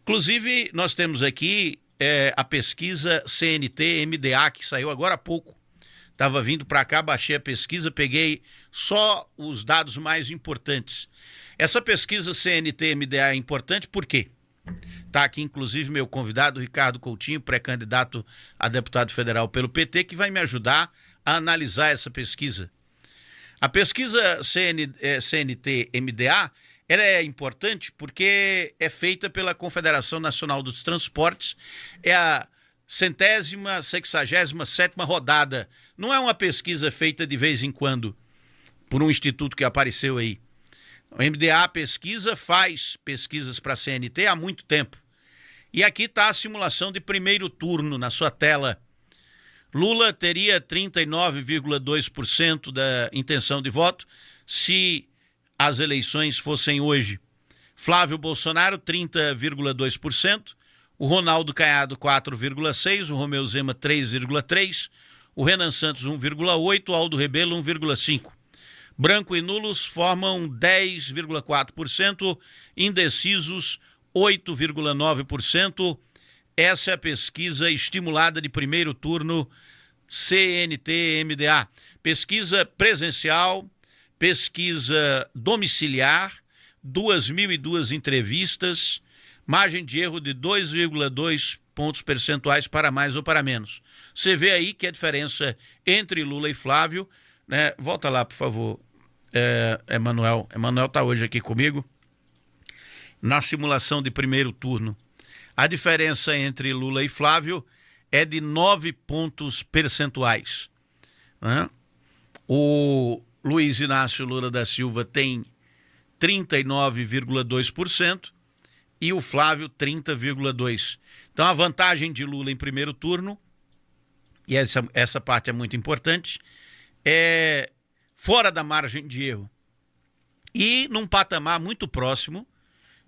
Inclusive, nós temos aqui a pesquisa CNT-MDA, que saiu agora há pouco. Estava vindo para cá, baixei a pesquisa, peguei só os dados mais importantes. Essa pesquisa CNT-MDA é importante por quê? Está aqui, inclusive, meu convidado, Ricardo Coutinho, pré-candidato a deputado federal pelo PT, que vai me ajudar a analisar essa pesquisa. A pesquisa CNT-MDA ela é importante porque é feita pela Confederação Nacional dos Transportes, é a 167ª rodada. Não é uma pesquisa feita de vez em quando por um instituto que apareceu aí. O MDA pesquisa, faz pesquisas para a CNT há muito tempo. E aqui está a simulação de primeiro turno na sua tela. Lula teria 39,2% da intenção de voto se as eleições fossem hoje. Flávio Bolsonaro, 30,2%. O Ronaldo Caiado, 4,6%. O Romeu Zema, 3,3%. O Renan Santos, 1,8%. O Aldo Rebelo, 1,5%. Branco e nulos formam 10,4%. Indecisos, 8,9%. Essa é a pesquisa estimulada de primeiro turno CNT-MDA. Pesquisa presencial, pesquisa domiciliar, 2.002 entrevistas, margem de erro de 2,2 pontos percentuais para mais ou para menos. Você vê aí que a diferença entre Lula e Flávio, né? Volta lá, por favor, Emanuel. Emanuel está hoje aqui comigo. Na simulação de primeiro turno, a diferença entre Lula e Flávio é de 9 pontos percentuais, né? O Luiz Inácio Lula da Silva tem 39,2% e o Flávio 30,2%. Então a vantagem de Lula em primeiro turno, e essa parte é muito importante, é fora da margem de erro e num patamar muito próximo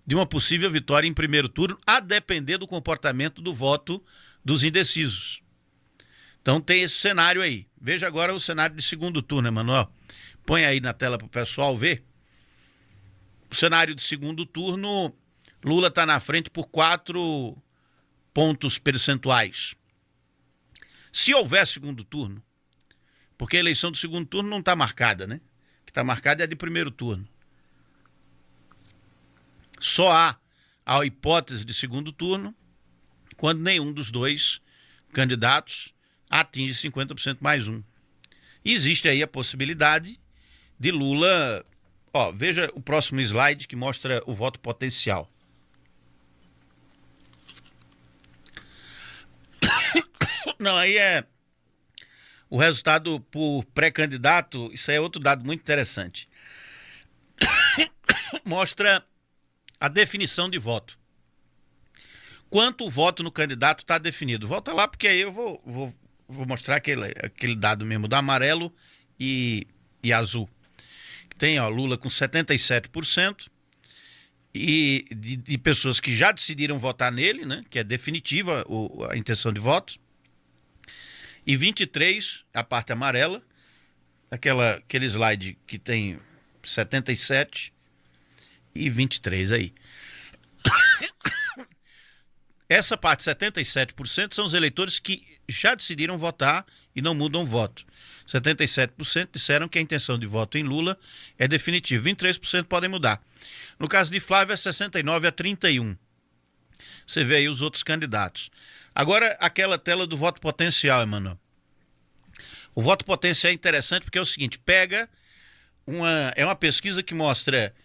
de uma possível vitória em primeiro turno, a depender do comportamento do voto dos indecisos. Então tem esse cenário aí. Veja agora o cenário de segundo turno, Emanuel. Põe aí na tela para o pessoal ver. O cenário de segundo turno, Lula está na frente por 4 pontos percentuais. Se houver segundo turno, porque a eleição do segundo turno não está marcada, né? O que está marcada é a de primeiro turno. Só há a hipótese de segundo turno quando nenhum dos dois candidatos atinge 50% mais um. E existe aí a possibilidade de Lula... veja o próximo slide que mostra o voto potencial. Não, aí é o resultado por pré-candidato, isso aí é outro dado muito interessante. Mostra a definição de voto. Quanto o voto no candidato está definido? Volta lá, porque aí eu vou mostrar aquele dado mesmo, do amarelo e azul. Tem Lula com 77% e de pessoas que já decidiram votar nele, né, que é definitiva a intenção de voto, e 23%, a parte amarela, aquele slide que tem 77% e 23% aí. Essa parte, 77%, são os eleitores que já decidiram votar e não mudam o voto. 77% disseram que a intenção de voto em Lula é definitiva. 23% podem mudar. No caso de Flávio, é 69-31. Você vê aí os outros candidatos. Agora, aquela tela do voto potencial, Emanuel. O voto potencial é interessante porque é o seguinte, é uma pesquisa que mostra...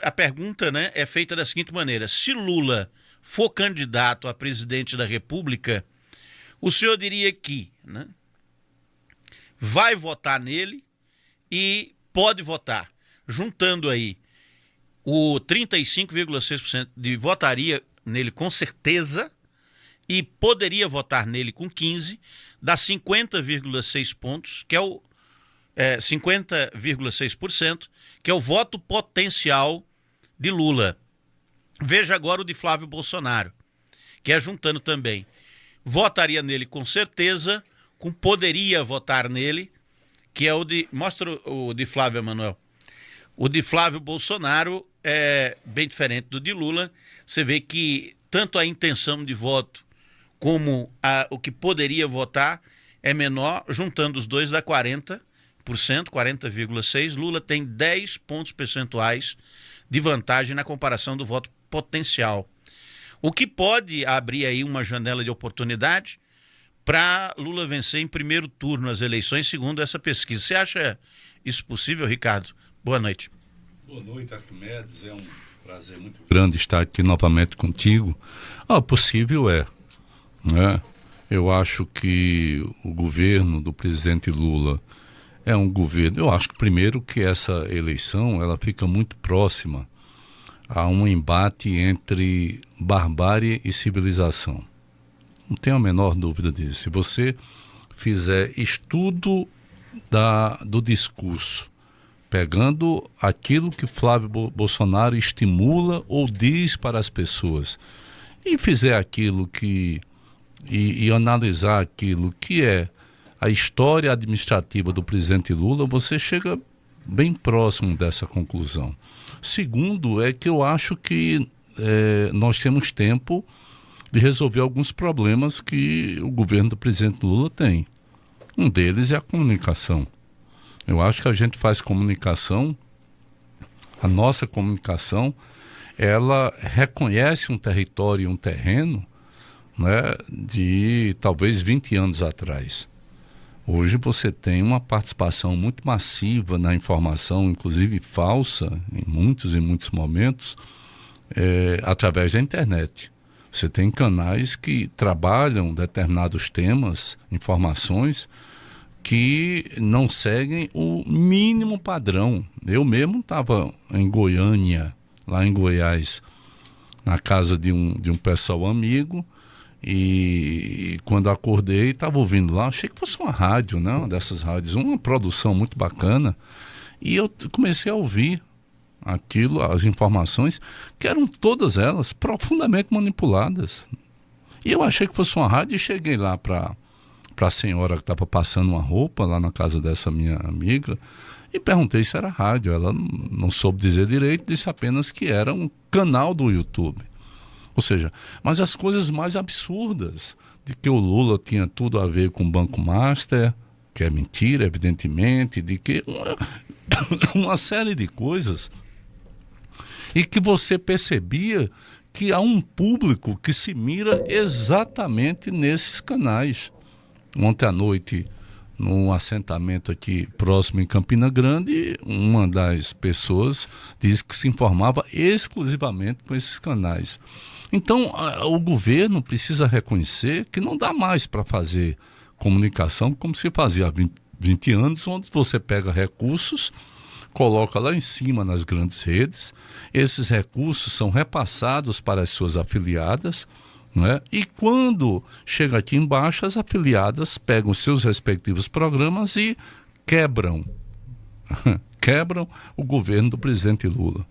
a pergunta, né, é feita da seguinte maneira: se Lula for candidato a presidente da República, o senhor diria que, né, vai votar nele e pode votar, juntando aí o 35,6% de votaria nele com certeza e poderia votar nele com 15%, dá 50,6 pontos, que é o 50,6%, que é o voto potencial de Lula. Veja agora o de Flávio Bolsonaro, que é juntando também. Votaria nele com certeza, com poderia votar nele, que é o de... Mostra o de Flávio, Emanuel. O de Flávio Bolsonaro é bem diferente do de Lula. Você vê que tanto a intenção de voto como o que poderia votar é menor, juntando os dois dá 40%, 40,6%. Lula tem 10 pontos percentuais de vantagem na comparação do voto potencial. O que pode abrir aí uma janela de oportunidade para Lula vencer em primeiro turno as eleições, segundo essa pesquisa. Você acha isso possível, Ricardo? Boa noite. Boa noite, Arquimedes. É um prazer muito grande estar aqui novamente contigo. Possível é, né? Eu acho que o governo do presidente Lula é um governo... Eu acho que, primeiro, que essa eleição ela fica muito próxima a um embate entre barbárie e civilização. Não tenho a menor dúvida disso. Se você fizer estudo do discurso, pegando aquilo que Flávio Bolsonaro estimula ou diz para as pessoas, e fizer aquilo e analisar aquilo que é a história administrativa do presidente Lula, você chega bem próximo dessa conclusão. Segundo, é que eu acho que nós temos tempo de resolver alguns problemas que o governo do presidente Lula tem. Um deles é a comunicação. Eu acho que a gente faz comunicação, a nossa comunicação, ela reconhece um território, um terreno, né, de talvez 20 anos atrás. Hoje você tem uma participação muito massiva na informação, inclusive falsa, em muitos momentos, através da internet. Você tem canais que trabalham determinados temas, informações, que não seguem o mínimo padrão. Eu mesmo estava em Goiânia, lá em Goiás, na casa de um pessoal amigo, e quando acordei, estava ouvindo lá, achei que fosse uma rádio, né? Uma dessas rádios, uma produção muito bacana, e eu comecei a ouvir aquilo, as informações, que eram todas elas profundamente manipuladas. E eu achei que fosse uma rádio e cheguei lá para a senhora que estava passando uma roupa lá na casa dessa minha amiga e perguntei se era rádio. Ela não soube dizer direito, disse apenas que era um canal do YouTube. Ou seja, mas as coisas mais absurdas, de que o Lula tinha tudo a ver com o Banco Master, que é mentira, evidentemente, de que uma série de coisas, e que você percebia que há um público que se mira exatamente nesses canais. Ontem à noite, num assentamento aqui próximo em Campina Grande, uma das pessoas disse que se informava exclusivamente com esses canais. Então, o governo precisa reconhecer que não dá mais para fazer comunicação como se fazia há 20 anos, onde você pega recursos, coloca lá em cima nas grandes redes, esses recursos são repassados para as suas afiliadas, né? E quando chega aqui embaixo, as afiliadas pegam os seus respectivos programas e quebram o governo do presidente Lula.